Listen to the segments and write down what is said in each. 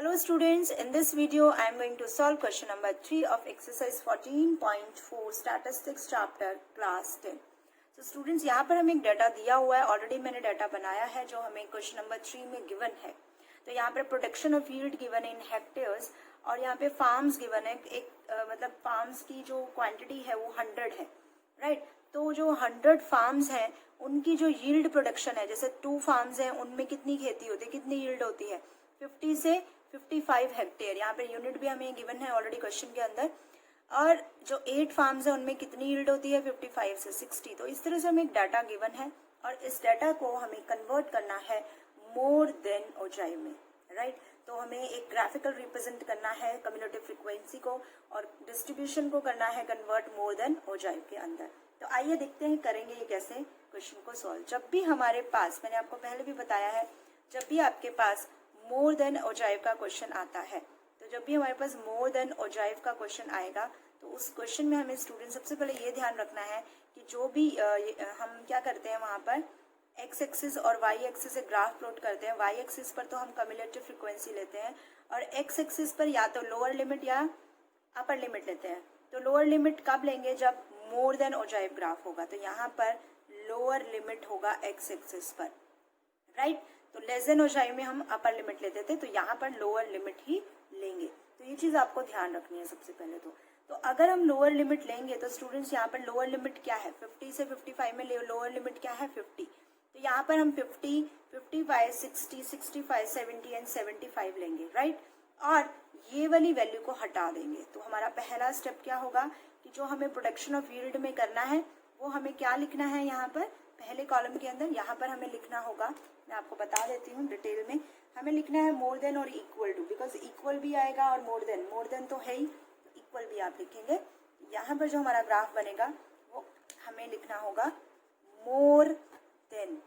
Hello students, in this video I am going to solve question number 3 of exercise 14.4 statistics chapter class 10. So students यहाँ पर हमें एक data दिया हुआ है, ऑलरेडी मैंने डाटा बनाया है जो हमें क्वेश्चन नंबर 3 में गिवन है. तो यहाँ पर production of yield given in hectares और यहाँ पे फार्म्स गिवन है. मतलब फार्म्स की जो क्वांटिटी है वो 100 है, राइट. तो जो 100 फार्म्स हैं उनकी जो यील्ड प्रोडक्शन है, जैसे 2 फार्म्स हैं उनमें कितनी खेती होती है, कितनी यील्ड होती है, 50 से 55 हेक्टेयर. यहाँ पे यूनिट भी हमें गिवन है ऑलरेडी क्वेश्चन के अंदर. और जो 8 फार्म्स है उनमें कितनी यील्ड होती है, 55 से 60. तो इस तरह से हमें एक डाटा गिवन है और इस डाटा को हमें कन्वर्ट करना है मोर देन ओजाइव में, राइट. तो हमें एक ग्राफिकल रिप्रेजेंट करना है कम्युलेटिव फ्रीक्वेंसी को और डिस्ट्रीब्यूशन को करना है कन्वर्ट मोर देन ओजाइव के अंदर. तो आइए देखते हैं करेंगे ये कैसे क्वेश्चन को सॉल्व. जब भी हमारे पास, मैंने आपको पहले भी बताया है, जब भी आपके पास मोर देन ओजाइव का क्वेश्चन आता है, तो जब भी हमारे पास मोर देन ओजाइव का क्वेश्चन आएगा तो उस क्वेश्चन में हमें स्टूडेंट सबसे पहले ये ध्यान रखना है कि जो भी हम क्या करते हैं वहाँ पर एक्स एक्सिस और वाई एक्सिस से ग्राफ प्लॉट करते हैं. वाई एक्सिस पर तो हम कम्युलेटिव फ्रीक्वेंसी लेते हैं और एक्स एक्सिस पर या तो लोअर लिमिट या अपर लिमिट लेते हैं. तो लोअर लिमिट कब लेंगे, जब मोर देन ओजाइव ग्राफ होगा. तो यहाँ पर लोअर लिमिट होगा एक्स एक्सिस पर, राइट. तो लेस देन ओजाइव में हम अपर लिमिट लेते थे, तो यहाँ पर लोअर लिमिट ही लेंगे. तो ये चीज आपको ध्यान रखनी है सबसे पहले. तो अगर हम लोअर लिमिट लेंगे तो स्टूडेंट्स यहाँ पर लोअर लिमिट क्या है, 50 से 55 में लोअर लिमिट क्या है, 50. तो यहाँ पर हम 50, 55, 60, 65, 70 एंड 75 लेंगे, राइट. और ये वाली वैल्यू को हटा देंगे. तो हमारा पहला स्टेप क्या होगा कि जो हमें प्रोडक्शन ऑफ यील्ड में करना है वो हमें क्या लिखना है, यहाँ पर पहले कॉलम के अंदर यहाँ पर हमें लिखना होगा, मैं आपको बता देती हूँ डिटेल में. हमें लिखना है मोर देन और इक्वल टू, बिकॉज इक्वल भी आएगा और मोर देन तो है ही, तो इक्वल भी आप लिखेंगे. यहाँ पर जो हमारा ग्राफ बनेगा वो हमें लिखना होगा मोर देन,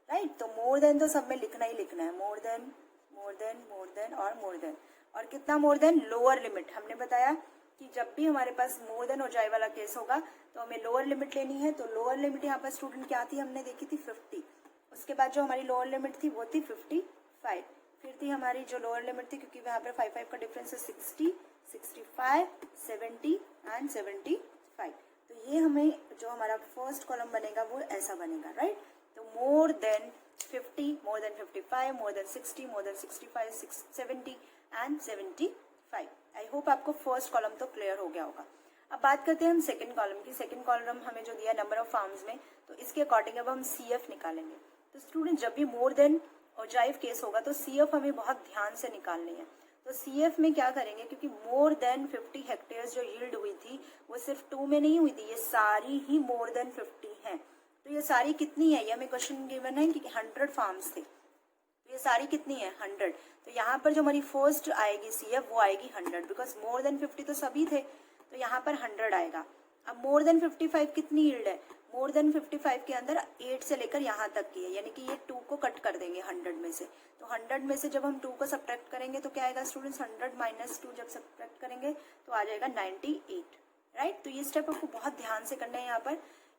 राइट. तो मोर देन तो सब में लिखना ही लिखना है, more than more than more than और मोर देन. और कितना मोर देन, लोअर लिमिट. हमने बताया कि जब भी हमारे पास मोर देन ओजाइव वाला केस होगा तो हमें लोअर लिमिट लेनी है. तो लोअर लिमिट यहाँ पर स्टूडेंट क्या थी, हमने देखी थी 50. उसके बाद जो हमारी लोअर लिमिट थी वो थी 55. फिर थी हमारी जो लोअर लिमिट थी, क्योंकि यहाँ पर 5 का डिफरेंस है, 60, 65, 70 एंड 75. तो ये हमें जो हमारा फर्स्ट कॉलम बनेगा वो ऐसा बनेगा, राइट. तो more than 50, more than 55, more than 60, more than 65, 70 and 75. I hope आपको फर्स्ट कॉलम तो क्लियर हो गया होगा. अब बात करते हैं हम सेकंड कॉलम की. सेकंड कॉलम हमें जो दिया नंबर ऑफ फार्म्स में, तो इसके अकॉर्डिंग अब हम CF निकालेंगे. तो स्टूडेंट जब भी मोर देन ओजाइव केस होगा तो CF हमें बहुत ध्यान से निकालनी है. तो CF में क्या करेंगे, क्योंकि मोर देन 50 हेक्टेयर्स जो यील्ड हुई थी वो सिर्फ 2 में नहीं हुई थी, ये सारी ही मोर देन 50 हैं. तो ये सारी कितनी है, ये हमें क्वेश्चन गिवन है कि 100 फार्म्स थे. तो ये सारी कितनी है, 100. तो यहाँ पर जो हमारी फर्स्ट आएगी CF वो आएगी 100, बिकॉज मोर देन 50 तो सभी थे, तो यहाँ पर 100 आएगा. अब मोर देन 55 कितनी यील्ड है, मोर देन 55 के अंदर 8 से लेकर यहाँ तक की है, यानी कि ये 2 को कट कर देंगे 100 में से. तो 100 में से जब हम 2 को सब्ट्रैक्ट करेंगे तो क्या आएगा स्टूडेंट्स, 100 माइनस 2 जब सब्ट्रैक्ट करेंगे तो आ जाएगा 98, राइट. तो ये स्टेप आपको बहुत ध्यान से करना है यहाँ पर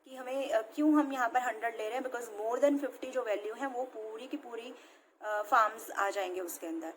कि हमें क्यों हम यहाँ पर 100 ले रहे हैं, बिकॉज मोर देन 50 जो वैल्यू है वो पूरी की पूरी फार्म्स आ जाएंगे उसके अंदर,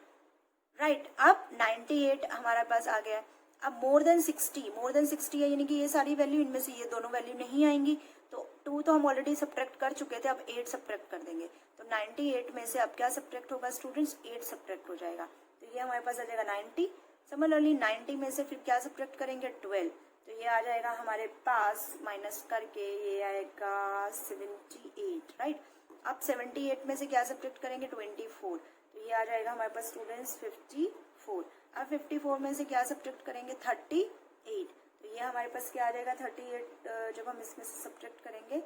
राइट. अब 98 हमारे पास आ गया. अब मोर देन 60 है, यानी कि ये सारी वैल्यू, इनमें से ये दोनों वैल्यू नहीं आएंगी. तो 2 तो हम ऑलरेडी सब्ट्रैक्ट कर चुके थे, अब 8 सब्ट्रैक्ट कर देंगे. तो 98 में से अब क्या सब्ट्रैक्ट होगा स्टूडेंट्स, 8 सब्ट्रैक्ट हो जाएगा. तो ये हमारे पास आ जाएगा 90. सिमिलरली 90 में से फिर क्या सब्ट्रैक्ट करेंगे, 12. तो ये आ जाएगा हमारे पास माइनस करके ये आएगा 78, राइट. अब 78 में से क्या सब्ट्रैक्ट करेंगे, 24. तो ये आ जाएगा हमारे पास स्टूडेंट्स 54. अब 54 में से क्या सब्ट्रैक्ट करेंगे, 38. तो ये हमारे पास क्या आ जाएगा 38. जब हम इसमें से सब्ट्रैक्ट करेंगे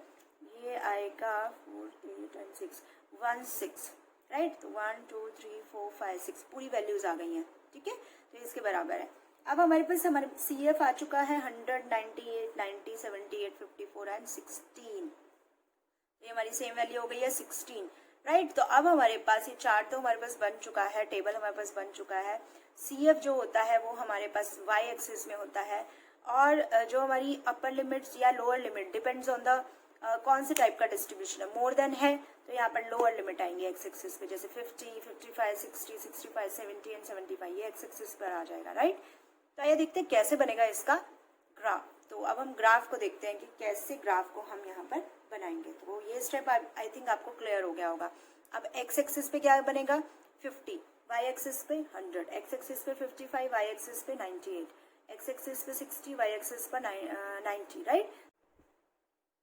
ये आएगा 4, 8 एंड 6, 16, राइट. तो 1, 2, 3, 4, 5, 6 पूरी वैल्यूज आ गई हैं, ठीक है. तो इसके बराबर है. अब हमारे पास हमारे CF आ चुका है 100, 98, 90, 78, 54 एंड 16. ये हमारी सेम वैल्यू हो गई है 16, राइट. तो अब हमारे पास ये चार्ट तो हमारे पास बन चुका है, टेबल हमारे पास बन चुका है. CF जो होता है वो हमारे पास Y एक्सिस में होता है और जो हमारी अपर लिमिट या lower limit depends on the कौन से टाइप का डिस्ट्रीब्यूशन है. मोर देन है तो यहाँ पर लोअर लिमिट आएंगे एक्स एक्सिस पे, जैसे 50, 55, 60, 65, 70 एंड 75 ये एक्स एक्सिस पर आ जाएगा, राइट। तो आइए देखते हैं कैसे बनेगा इसका ग्राफ। तो अब हम ग्राफ को देखते हैं कि कैसे ग्राफ को हम यहाँ पर बनाएंगे। तो ये स्टेप आई थिंक आपको क्लियर हो गया होगा। अब एक्स एक्सिस पे क्या बनेगा 50, वाई एक्सिस पे 100, एक्स एक्सिस पे 55, वाई एक्सिस पे 98, एक्स एक्सिस पे 60, वाई एक्सिस पर 90, राइट।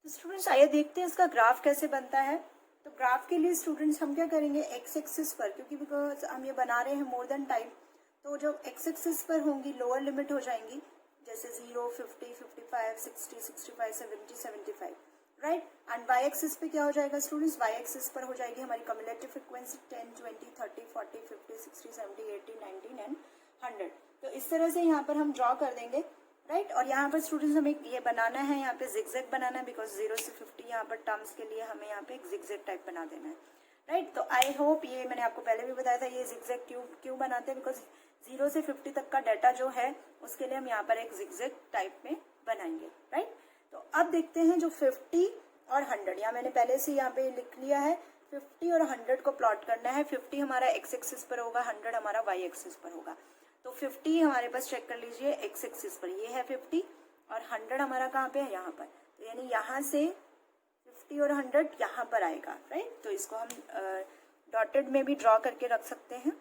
तो स्टूडेंट्स आइए देखते हैं इसका ग्राफ कैसे बनता है। तो ग्राफ के लिए स्टूडेंट्स हम क्या करेंगे एक्स एक्सिस पर, क्योंकि बिकॉज हम ये बना रहे हैं मोर देन टाइप, तो जो एक्स एक्सिस पर होंगी लोअर लिमिट हो जाएंगी, जैसे 0, 50, 55, 60, 65, 70, 75, राइट। एंड वाई एक्सिस पे क्या हो जाएगा स्टूडेंट्स, वाई एक्सिस पर हो जाएगी हमारी कम्युलेटिव फ्रीक्वेंसी 10, 20, 30, 40, 50, 60, 70, 80, 90 एंड 100। तो इस तरह से यहाँ पर हम ड्रॉ कर देंगे, राइट। और यहाँ पर स्टूडेंट्स हमें ये बनाना है, यहाँ पे जिगजैग बनाना है, बिकॉज 0 से 50 यहाँ पर टर्म्स के लिए हमें यहाँ पे एक जिगजैग टाइप बना देना है, राइट। तो आई होप ये मैंने आपको पहले भी बताया था ये जिगजैग क्यों बनाते हैं, बिकॉज 0 से 50 तक का डाटा जो है उसके लिए हम यहाँ पर एक जिगजैग टाइप में बनाएंगे, राइट। तो अब देखते हैं जो 50 और 100, यहाँ मैंने पहले से यहाँ पे लिख लिया है 50 और 100 को प्लॉट करना है। 50 हमारा एक्स एक्सिस पर होगा, 100 हमारा वाई एक्सिस पर होगा। तो 50 हमारे पास चेक कर लीजिए एक्स एक्सिस पर ये है 50, और 100 हमारा कहाँ पे है यहाँ पर, तो यानी यहाँ से 50 और 100 यहाँ पर आएगा, राइट। तो इसको हम डॉटेड में भी ड्रॉ करके रख सकते हैं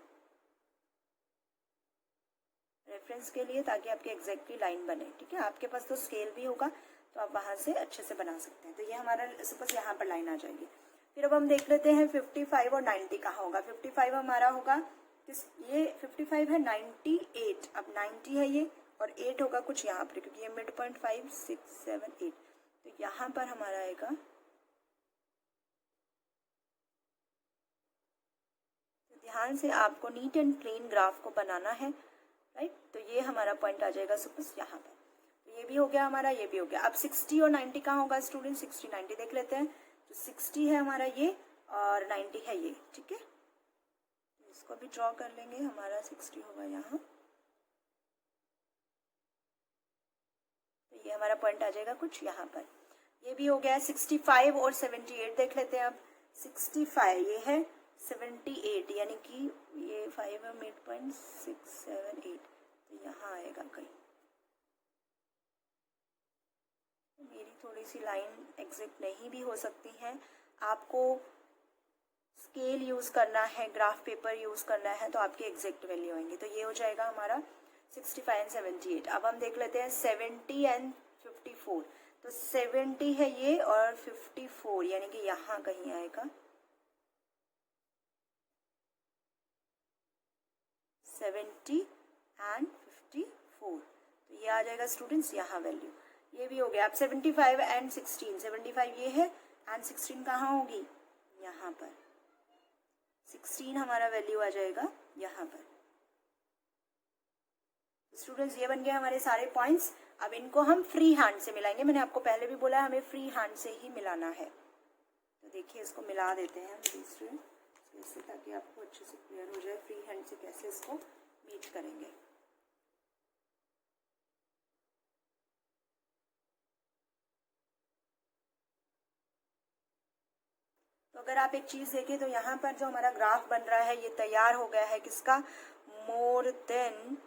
रेफरेंस के लिए, ताकि आपकी एग्जैक्टली लाइन बने, ठीक है। आपके पास तो स्केल भी होगा तो आप वहां से अच्छे से बना सकते हैं। तो ये हमारा सपोज यहाँ पर लाइन आ जाएगी। फिर अब हम देख लेते हैं 55 और 90 कहाँ होगा। 55 हमारा होगा ये 55 है 98, अब 90 है ये, और 8 होगा कुछ यहाँ पर, क्योंकि ये मिड पॉइंट 5, 6, 7, 8, तो यहाँ पर हमारा आएगा। तो ध्यान से आपको नीट एंड प्लेन ग्राफ को बनाना है, राइट। तो ये हमारा पॉइंट आ जाएगा सपोज यहाँ पर। तो ये भी हो गया हमारा, ये भी हो गया। अब 60 और 90 कहाँ होगा स्टूडेंट, 60, 90 देख लेते हैं। तो 60 है हमारा ये और 90 है ये, ठीक है। तो इसको भी ड्रॉ कर लेंगे, हमारा 60 होगा यहाँ। तो ये हमारा पॉइंट आ जाएगा कुछ यहाँ पर। ये भी हो गया। 65 और 78 देख लेते हैं अब। 65 ये है, 78 यानी कि ये 5 है मिड पॉइंट, 6, 7, 8, तो यहाँ आएगा कहीं। मेरी थोड़ी सी लाइन एग्जैक्ट नहीं भी हो सकती है, आपको स्केल यूज करना है, ग्राफ पेपर यूज करना है, तो आपकी एग्जैक्ट वैल्यू आएंगे। तो ये हो जाएगा हमारा 65 एंड 78। अब हम देख लेते हैं 70 एंड 54। तो 70 है ये और 54 यानी कि यहाँ कहीं आएगा। 70 एंड 54, तो ये आ जाएगा स्टूडेंट्स यहाँ वैल्यू। ये भी हो गया। अब 75 एंड 16, 75 ये है एंड 16 कहाँ होगी, यहाँ पर। 16 हमारा वैल्यू आ जाएगा यहाँ पर। स्टूडेंट्स ये बन गए हमारे सारे पॉइंट्स। अब इनको हम फ्री हैंड से मिलाएंगे। मैंने आपको पहले भी बोला है हमें फ्री हैंड से ही मिलाना है। तो देखिए इसको मिला देते हैं हम दूसरे इससे, ताकि आपको अच्छे से क्लियर हो जाए फ्री हैंड से कैसे इसको मीट करेंगे। तो अगर आप एक चीज देखें तो यहाँ पर जो हमारा ग्राफ बन रहा है ये तैयार हो गया है किसका, मोर देन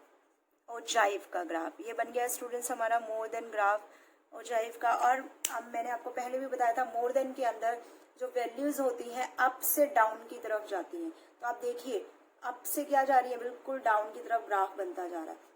ओजाइव का ग्राफ। ये बन गया स्टूडेंट्स हमारा मोर देन ग्राफ ओजाइव का। और अब मैंने आपको पहले भी बताया था मोर देन के अंदर जो वैल्यूज होती हैं अप से डाउन की तरफ जाती हैं। तो आप देखिए अप से क्या जा रही है, बिल्कुल डाउन की तरफ ग्राफ बनता जा रहा है।